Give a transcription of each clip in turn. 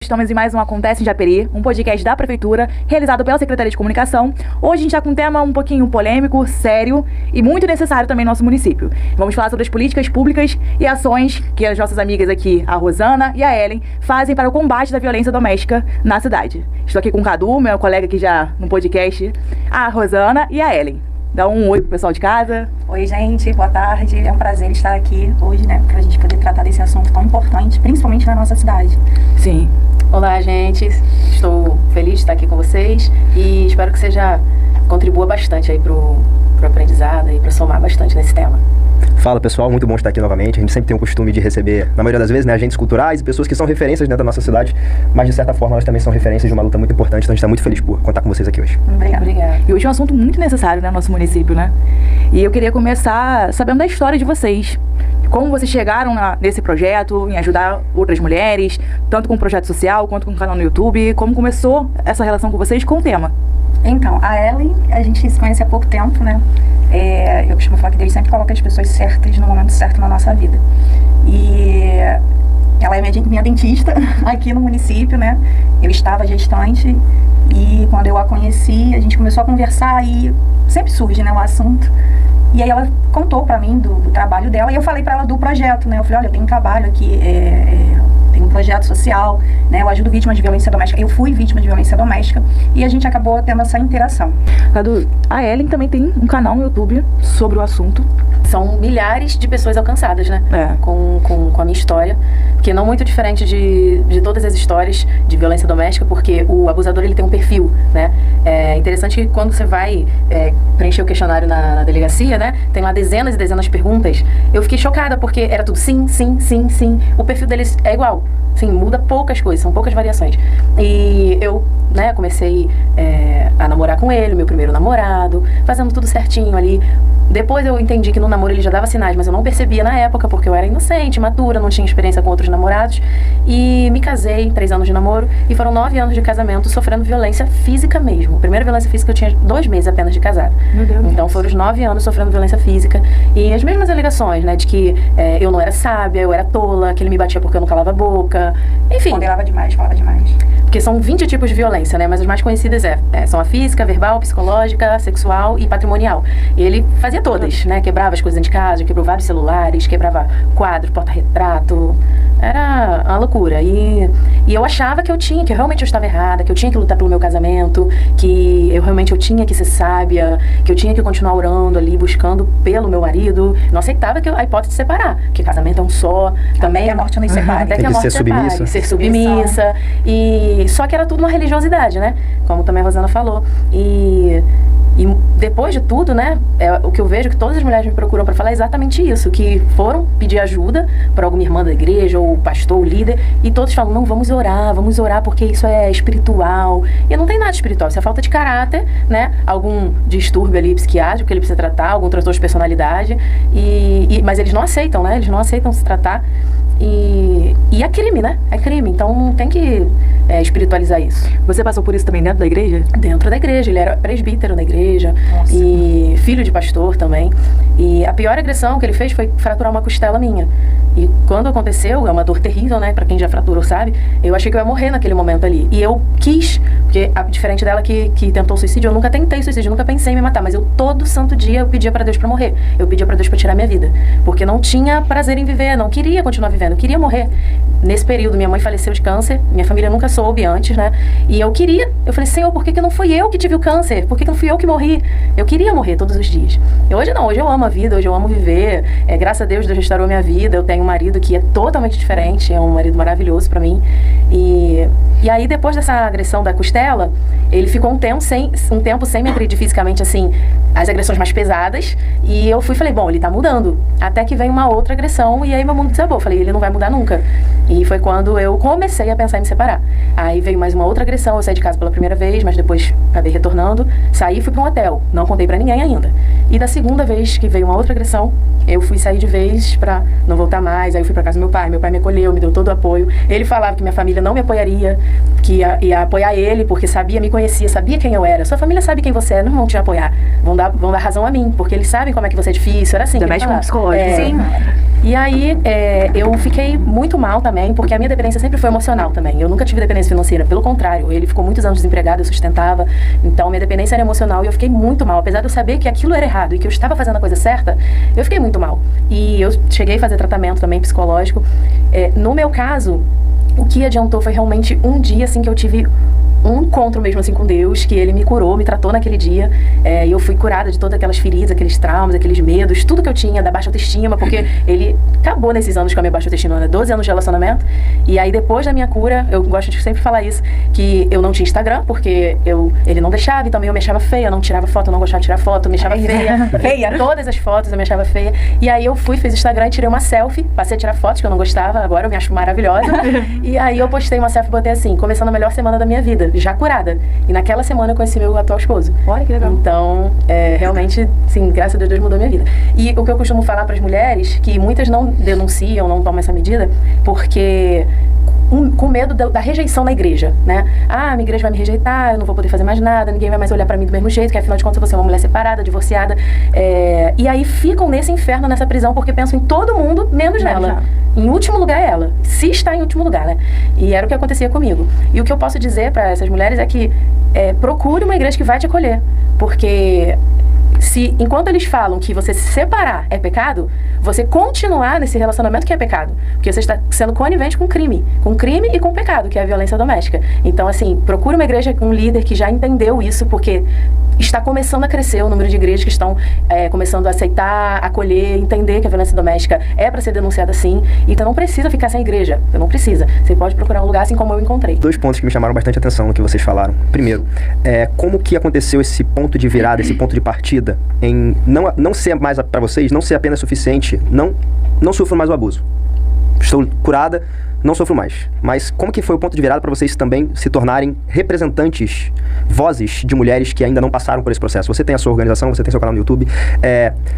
estamos em mais um Acontece em Japeri, um podcast da Prefeitura, realizado pela Secretaria de Comunicação. Hoje a gente está com um tema um pouquinho polêmico, sério e muito necessário também no nosso município. Vamos falar sobre as políticas públicas e ações que as nossas amigas aqui, a Rosana e a Ellen, fazem para o combate da violência doméstica na cidade. Estou aqui com o Cadu, meu colega aqui já no podcast, a Rosana e a Ellen. Dá um oi pro pessoal de casa. Oi, gente, boa tarde. É um prazer estar aqui hoje, né, para a gente poder tratar desse assunto tão importante, principalmente na nossa cidade. Sim. Olá, gente. Estou feliz de estar aqui com vocês e espero que contribua bastante aí pro aprendizado e para somar bastante nesse tema. Fala, pessoal, muito bom estar aqui novamente. A gente sempre tem o costume de receber, na maioria das vezes, né, agentes culturais e pessoas que são referências dentro da nossa cidade, mas de certa forma elas também são referências de uma luta muito importante, então a gente está muito feliz por contar com vocês aqui hoje. Obrigada. E hoje é um assunto muito necessário, né, no nosso município, né? E eu queria começar sabendo da história de vocês. Como vocês chegaram nesse projeto, em ajudar outras mulheres, tanto com o projeto social quanto com o canal no YouTube. Como começou essa relação com vocês com o tema? Então, a Ellen, a gente se conhece há pouco tempo, né? Eu costumo falar que Deus sempre coloca as pessoas certas no momento certo na nossa vida. E ela é minha dentista aqui no município, né? Eu estava gestante e quando eu a conheci, a gente começou a conversar e sempre surge, né, o assunto. E aí ela contou pra mim do trabalho dela e eu falei pra ela do projeto, né? Eu falei, olha, eu tenho um trabalho aqui, tem um projeto social, né? Eu ajudo vítimas de violência doméstica. Eu fui vítima de violência doméstica e a gente acabou tendo essa interação. Cadu, a Ellen também tem um canal no YouTube sobre o assunto. São milhares de pessoas alcançadas, né? Com a minha história, que não muito diferente de todas as histórias de violência doméstica, porque o abusador, ele tem um perfil, né? É interessante que quando você vai preencher o questionário na delegacia, né? Tem lá dezenas e dezenas de perguntas. Eu fiquei chocada, porque era tudo sim, sim, sim, sim. O perfil deles é igual. Sim, muda poucas coisas, são poucas variações. E eu, né, comecei a namorar com ele, meu primeiro namorado, fazendo tudo certinho ali. Depois eu entendi que no namoro ele já dava sinais, mas eu não percebia na época, porque eu era inocente, imatura, não tinha experiência com outros namorados. E me casei, 3 anos de namoro, e foram 9 anos de casamento sofrendo violência física mesmo. A primeira violência física eu tinha 2 meses apenas de casado. Meu Deus. Então foram os 9 anos sofrendo violência física. E as mesmas alegações, né, de que eu não era sábia, eu era tola, que ele me batia porque eu não calava a boca. Enfim. Ponderava demais, falava demais. Porque são 20 tipos de violência, né? Mas as mais conhecidas são a física, verbal, psicológica, sexual e patrimonial. E ele fazia todas, né? Quebrava as coisas de casa, quebrou vários celulares, quebrava quadro, porta-retrato. Era uma loucura. E eu achava que realmente eu estava errada, que eu tinha que lutar pelo meu casamento, que eu tinha que ser sábia, que eu tinha que continuar orando ali, buscando pelo meu marido. Não aceitava a hipótese de separar, porque casamento é um só. Também até que a morte nos separe. Até que a morte separe. Ser submissa. Só que era tudo uma religiosidade, né? Como também a Rosana falou. E depois de tudo, né, o que eu vejo que todas as mulheres me procuram para falar é exatamente isso, que foram pedir ajuda para alguma irmã da igreja, ou pastor, ou líder, e todos falam, não, vamos orar porque isso é espiritual. E não tem nada espiritual, isso é falta de caráter, né, algum distúrbio ali psiquiátrico que ele precisa tratar, algum transtorno de personalidade, mas eles não aceitam, né, eles não aceitam se tratar. E é crime, né? É crime, então não tem que espiritualizar isso. Você passou por isso também dentro da igreja? Dentro da igreja, ele era presbítero da igreja. Nossa. E filho de pastor também. E a pior agressão que ele fez foi fraturar uma costela minha. E quando aconteceu, é uma dor terrível, né? Pra quem já fraturou sabe, eu achei que eu ia morrer naquele momento ali. E eu quis, porque diferente dela que tentou suicídio, eu nunca tentei suicídio, eu nunca pensei em me matar, mas eu todo santo dia eu pedia pra Deus pra morrer. Eu pedia pra Deus pra tirar minha vida. Porque não tinha prazer em viver, não queria continuar vivendo, eu queria morrer. Nesse período, minha mãe faleceu de câncer, minha família nunca soube antes, né? E eu falei, Senhor, por que não fui eu que tive o câncer? Por que não fui eu que morri? Eu queria morrer todos os dias. E hoje não, hoje eu amo a vida, hoje eu amo viver. Graças a Deus, Deus restaurou minha vida. Eu tenho um marido que é totalmente diferente, é um marido maravilhoso pra mim. E aí, depois dessa agressão da costela, ele ficou um tempo sem me agredir fisicamente, assim, as agressões mais pesadas. E eu falei, bom, ele tá mudando. Até que vem uma outra agressão e aí meu mundo desabou. Falei, ele não vai mudar nunca. E foi quando eu comecei a pensar em me separar. Aí veio mais uma outra agressão, eu saí de casa pela primeira vez, mas depois acabei retornando. Saí e fui pra um hotel, não contei pra ninguém ainda. E da segunda vez que veio uma outra agressão, eu fui sair de vez pra não voltar mais. Aí eu fui pra casa do meu pai me acolheu, me deu todo o apoio. Ele falava que minha família não me apoiaria, ia apoiar ele, porque me conhecia, sabia quem eu era. Sua família sabe quem você é, não vão te apoiar. Vão dar razão a mim, porque eles sabem como é que você é difícil. Era assim. Já mexe com o psicológico. Sim. E aí, eu fiquei muito mal também, porque a minha dependência sempre foi emocional também. Eu nunca tive dependência financeira, pelo contrário. Ele ficou muitos anos desempregado, eu sustentava. Então, minha dependência era emocional e eu fiquei muito mal. Apesar de eu saber que aquilo era errado e que eu estava fazendo a coisa certa, eu fiquei muito mal. E eu cheguei a fazer tratamento também psicológico. No meu caso, o que adiantou foi realmente um dia, assim, que eu tive um encontro mesmo assim com Deus, que ele me curou, me tratou naquele dia, e eu fui curada de todas aquelas feridas, aqueles traumas, aqueles medos, tudo que eu tinha da baixa autoestima, porque ele acabou nesses anos com a minha baixa autoestima, né? 12 anos de relacionamento, e aí depois da minha cura, eu gosto de sempre falar isso, que eu não tinha Instagram, porque ele não deixava, e também eu me achava feia, eu não tirava foto, eu não gostava de tirar foto, eu me achava feia, todas as fotos eu me achava feia, e aí eu fiz Instagram e tirei uma selfie, passei a tirar fotos que eu não gostava, agora eu me acho maravilhosa, e aí eu postei uma selfie e botei assim, começando a melhor semana da minha vida, já curada. E naquela semana eu conheci meu atual esposo. Olha que legal. Então, realmente, sim, graças a Deus mudou minha vida. E o que eu costumo falar para as mulheres, que muitas não denunciam, não tomam essa medida, porque com medo da rejeição na igreja, né? Ah, minha igreja vai me rejeitar, eu não vou poder fazer mais nada, ninguém vai mais olhar pra mim do mesmo jeito, que afinal de contas você é uma mulher separada, divorciada. E aí ficam nesse inferno, nessa prisão, porque pensam em todo mundo, menos nela. Em último lugar é ela, se está em último lugar, né? E era o que acontecia comigo. E o que eu posso dizer para essas mulheres é que procure uma igreja que vai te acolher, porque enquanto eles falam que você se separar é pecado, você continuar nesse relacionamento que é pecado, porque você está sendo conivente com crime e com pecado, que é a violência doméstica. Então, assim, procure uma igreja, um líder que já entendeu isso, porque está começando a crescer o número de igrejas que estão começando a aceitar, acolher, entender que a violência doméstica é para ser denunciada sim, então não precisa ficar sem igreja, não precisa. Você pode procurar um lugar assim como eu encontrei. 2 pontos que me chamaram bastante atenção no que vocês falaram. Primeiro, como que aconteceu esse ponto de virada, esse ponto de partida em não ser mais para vocês, não ser apenas suficiente, não sofro mais o abuso. Estou curada, não sofro mais. Mas como que foi o ponto de virada para vocês também se tornarem representantes, vozes de mulheres que ainda não passaram por esse processo? Você tem a sua organização, você tem seu canal no YouTube.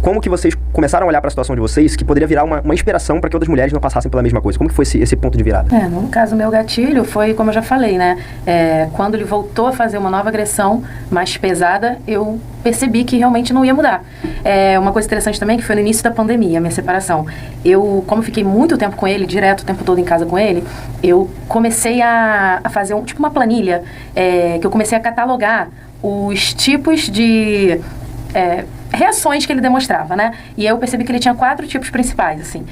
Como que vocês começaram a olhar para a situação de vocês que poderia virar uma inspiração para que outras mulheres não passassem pela mesma coisa? Como que foi esse ponto de virada? No caso, meu gatilho foi, como eu já falei, né? Quando ele voltou a fazer uma nova agressão mais pesada, eu percebi que realmente não ia mudar. Uma coisa interessante também, que foi no início da pandemia, a minha separação. Como fiquei muito tempo com ele, direto o tempo todo em casa com ele, eu comecei a fazer uma planilha, que eu comecei a catalogar os tipos de reações que ele demonstrava, né? E aí eu percebi que ele tinha 4 tipos principais, assim.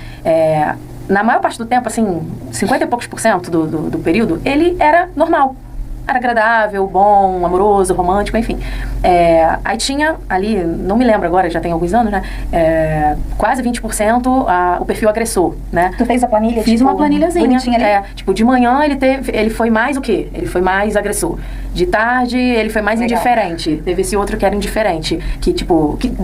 Na maior parte do tempo, assim, 50 e poucos % do período, ele era normal. Era agradável, bom, amoroso, romântico, enfim. Aí tinha ali, não me lembro agora, já tem alguns anos, né? Quase 20% o perfil agressor, né? Tu fez a planilha? Fiz uma planilhazinha. Bonitinha ali? De manhã ele foi mais o quê? Ele foi mais agressor. De tarde ele foi mais indiferente. Teve esse outro que era indiferente, que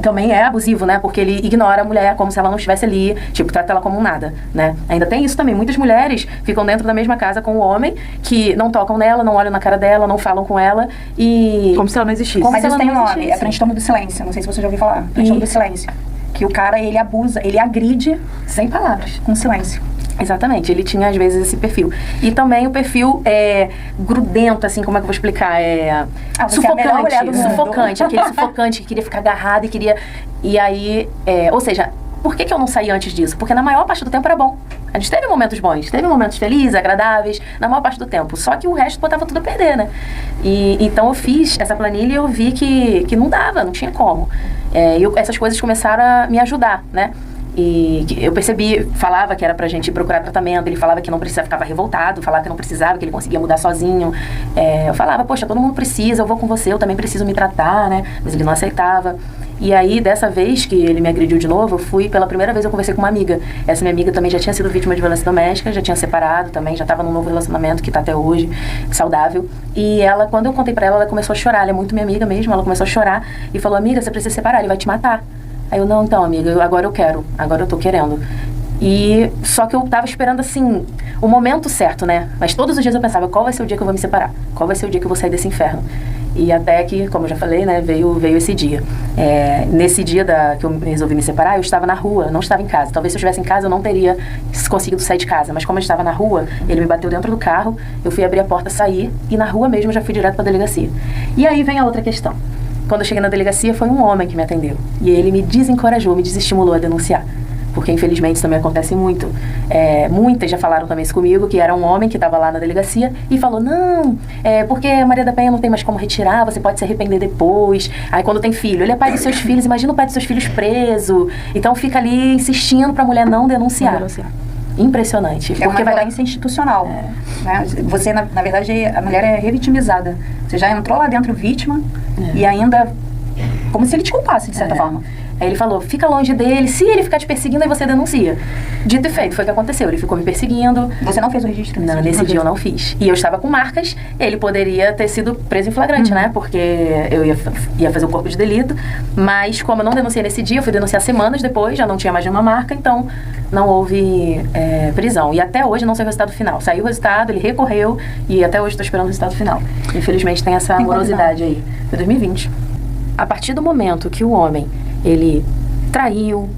também é abusivo, né? Porque ele ignora a mulher como se ela não estivesse ali, trata ela como um nada, né? Ainda tem isso também. Muitas mulheres ficam dentro da mesma casa com o homem, que não tocam nela, não olham na cara dela, não falam com ela e... Como se ela não existisse. Mas isso tem um nome, é transtorno do silêncio. Não sei se você já ouviu falar. Transtorno do silêncio. Que o cara, ele abusa, ele agride sem palavras, com silêncio. Exatamente, ele tinha às vezes esse perfil. E também o perfil grudento, assim, como é que eu vou explicar? Sufocante, aquele sufocante que queria ficar agarrado e queria... E aí, ou seja, por que eu não saí antes disso? Porque na maior parte do tempo era bom. A gente teve momentos bons, teve momentos felizes, agradáveis, na maior parte do tempo. Só que o resto botava tudo a perder, né? Então eu fiz essa planilha e eu vi que não dava, não tinha como. Essas coisas começaram a me ajudar, né? E eu percebi, falava que era pra gente procurar tratamento, ele falava que não precisava, ficava revoltado, falava que não precisava, que ele conseguia mudar sozinho. Eu falava, poxa, todo mundo precisa, eu vou com você, eu também preciso me tratar, né? Mas ele não aceitava. E aí, dessa vez que ele me agrediu de novo, pela primeira vez eu conversei com uma amiga. Essa minha amiga também já tinha sido vítima de violência doméstica, já tinha separado também, já estava num novo relacionamento que está até hoje, saudável. E ela, quando eu contei pra ela começou a chorar, ela é muito minha amiga mesmo, ela começou a chorar e falou, amiga, você precisa separar, ele vai te matar. Aí eu, não, então, amiga, agora eu tô querendo. Só que eu tava esperando, assim, o momento certo, né? Mas todos os dias eu pensava, qual vai ser o dia que eu vou me separar? Qual vai ser o dia que eu vou sair desse inferno? E até que, como eu já falei, né, veio esse dia. Nesse dia que eu resolvi me separar, eu estava na rua, não estava em casa. Talvez se eu estivesse em casa eu não teria conseguido sair de casa, mas como eu estava na rua, ele me bateu dentro do carro, eu fui abrir a porta, sair, e na rua mesmo eu já fui direto para a delegacia. E aí vem a outra questão. Quando eu cheguei na delegacia, foi um homem que me atendeu. E ele me desencorajou, me desestimulou a denunciar. Porque, infelizmente, isso também acontece muito. Muitas já falaram também isso comigo, que era um homem que estava lá na delegacia e falou, não, porque a Maria da Penha não tem mais como retirar, você pode se arrepender depois. Aí, quando tem filho, ele é pai dos seus filhos, imagina o pai dos seus filhos preso. Então, fica ali insistindo para a mulher não denunciar. Não denunciar. Impressionante. Porque uma violência institucional. Né? Você, na verdade, a mulher é revitimizada. Você já entrou lá dentro vítima e ainda como se ele te culpasse, de certa forma. Aí ele falou, fica longe dele, se ele ficar te perseguindo, aí você denuncia. Dito e feito, foi o que aconteceu. Ele ficou me perseguindo. Você não fez o registro? Não, nesse dia eu não fiz. E eu estava com marcas, ele poderia ter sido preso em flagrante, né? Porque eu ia fazer o corpo de delito. Mas como eu não denunciei nesse dia, eu fui denunciar semanas depois, já não tinha mais nenhuma marca, então não houve prisão. E até hoje não saiu o resultado final. Saiu o resultado, ele recorreu e até hoje estou esperando o resultado final. Infelizmente tem essa morosidade aí. Foi 2020. A partir do momento que o homem ele traiu,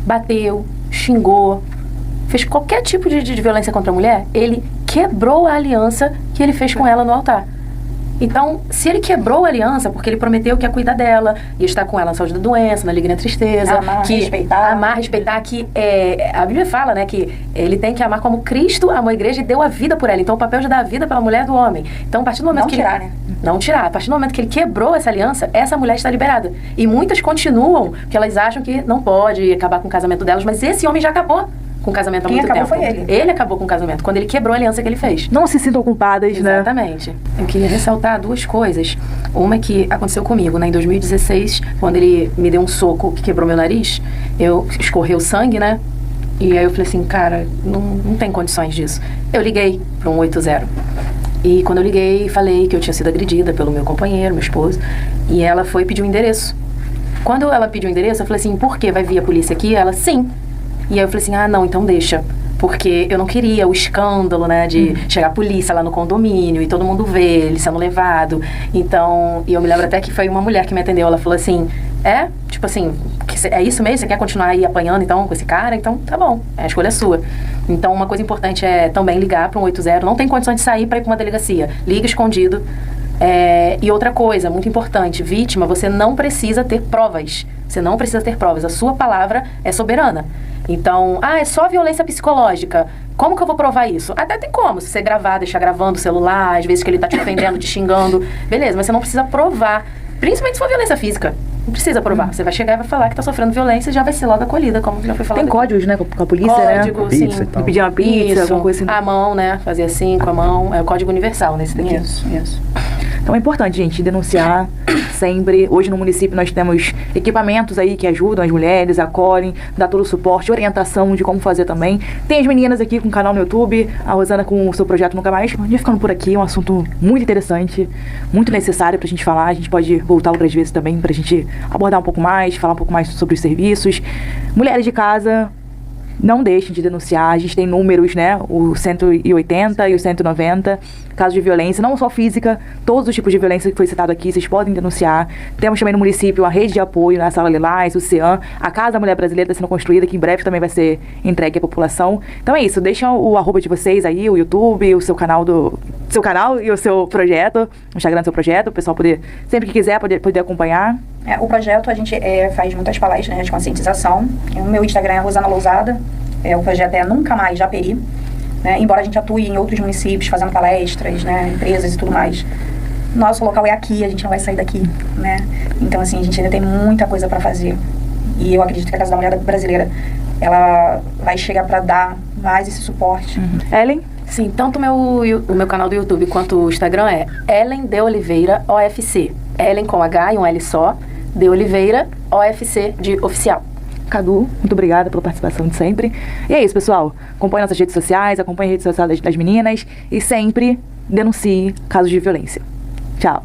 bateu, xingou, fez qualquer tipo de violência contra a mulher, ele quebrou a aliança que ele fez com ela no altar. Então, se ele quebrou a aliança, porque ele prometeu que ia cuidar dela, ia estar com ela na saúde da doença, na alegria e na tristeza, amar, respeitar, que a Bíblia fala, né, que ele tem que amar como Cristo amou a igreja e deu a vida por ela. Então, o papel de dar a vida pela mulher do homem. Então, a partir do momento não tirar. A partir do momento que ele quebrou essa aliança, essa mulher está liberada. E muitas continuam, porque elas acham que não pode acabar com o casamento delas, mas esse homem já acabou com o casamento há muito tempo. Foi ele. Ele acabou com o casamento, quando ele quebrou a aliança que ele fez. Não se sintam culpadas, né? Exatamente. Eu queria ressaltar duas coisas. Uma que aconteceu comigo, né? Em 2016, quando ele me deu um soco que quebrou meu nariz, escorreu sangue, né? E aí eu falei assim, cara, não tem condições disso. Eu liguei para um 180. E quando eu liguei, falei que eu tinha sido agredida pelo meu companheiro, meu esposo, e ela foi pedir o endereço. Quando ela pediu o endereço, eu falei assim, por quê? Vai vir a polícia aqui? Ela, sim. E aí eu falei assim, não, então deixa. Porque eu não queria o escândalo, né, de chegar a polícia lá no condomínio e todo mundo ver ele sendo levado. Então, e eu me lembro até que foi uma mulher que me atendeu, ela falou assim, tipo assim, é isso mesmo? Você quer continuar aí apanhando então com esse cara? Então, tá bom, a escolha é sua. Então, uma coisa importante é também ligar para um 180, não tem condições de sair para ir para uma delegacia. Liga escondido. E outra coisa, muito importante, vítima, você não precisa ter provas. Você não precisa ter provas. A sua palavra é soberana. Então, é só violência psicológica. Como que eu vou provar isso? Até tem como. Se você gravar, deixar gravando o celular, às vezes que ele tá te ofendendo, te xingando. Beleza, mas você não precisa provar. Principalmente se for violência física. Não precisa provar. Você vai chegar e vai falar que tá sofrendo violência e já vai ser logo acolhida, como já foi falado. Tem códigos, né, com a polícia, código, né? Sim. Pizza e tal. Pedir uma pizza, alguma coisa assim. A mão, né? Fazer assim com a mão. É o código universal nesse daqui. Isso. Então é importante, gente, denunciar sempre. Hoje no município nós temos equipamentos aí que ajudam as mulheres, acolhem, dá todo o suporte, orientação de como fazer também. Tem as meninas aqui com o canal no YouTube, a Rosana com o seu projeto Nunca Mais. A gente vai ficando por aqui, é um assunto muito interessante, muito necessário pra gente falar. A gente pode voltar outras vezes também pra gente abordar um pouco mais, falar um pouco mais sobre os serviços. Mulheres de casa, não deixem de denunciar. A gente tem números, né? O 180 e o 190, casos de violência, não só física, todos os tipos de violência que foi citado aqui, vocês podem denunciar. Temos também no município a rede de apoio, na Sala Lilás, o CEAM, a Casa da Mulher Brasileira está sendo construída, que em breve também vai ser entregue à população. Então é isso, deixa o arroba de vocês aí, o YouTube, o seu canal e o seu projeto, o Instagram do seu projeto, o pessoal poder, sempre que quiser, poder acompanhar. O projeto, a gente faz muitas palestras, né, de conscientização. O meu Instagram é Rosana Lousada. O projeto é Nunca Mais Japeri. Né, embora a gente atue em outros municípios, fazendo palestras, né, empresas e tudo mais. Nosso local é aqui, a gente não vai sair daqui, né? Então, assim, a gente ainda tem muita coisa para fazer. E eu acredito que a Casa da Mulher Brasileira, ela vai chegar para dar mais esse suporte. Ellen? Sim, tanto o meu canal do YouTube quanto o Instagram é Ellen de Oliveira OFC. Ellen com H e um L só, de Oliveira OFC de oficial. Cadu, muito obrigada pela participação de sempre. E é isso, pessoal. Acompanhe nossas redes sociais, acompanhe a rede social das meninas e sempre denuncie casos de violência. Tchau.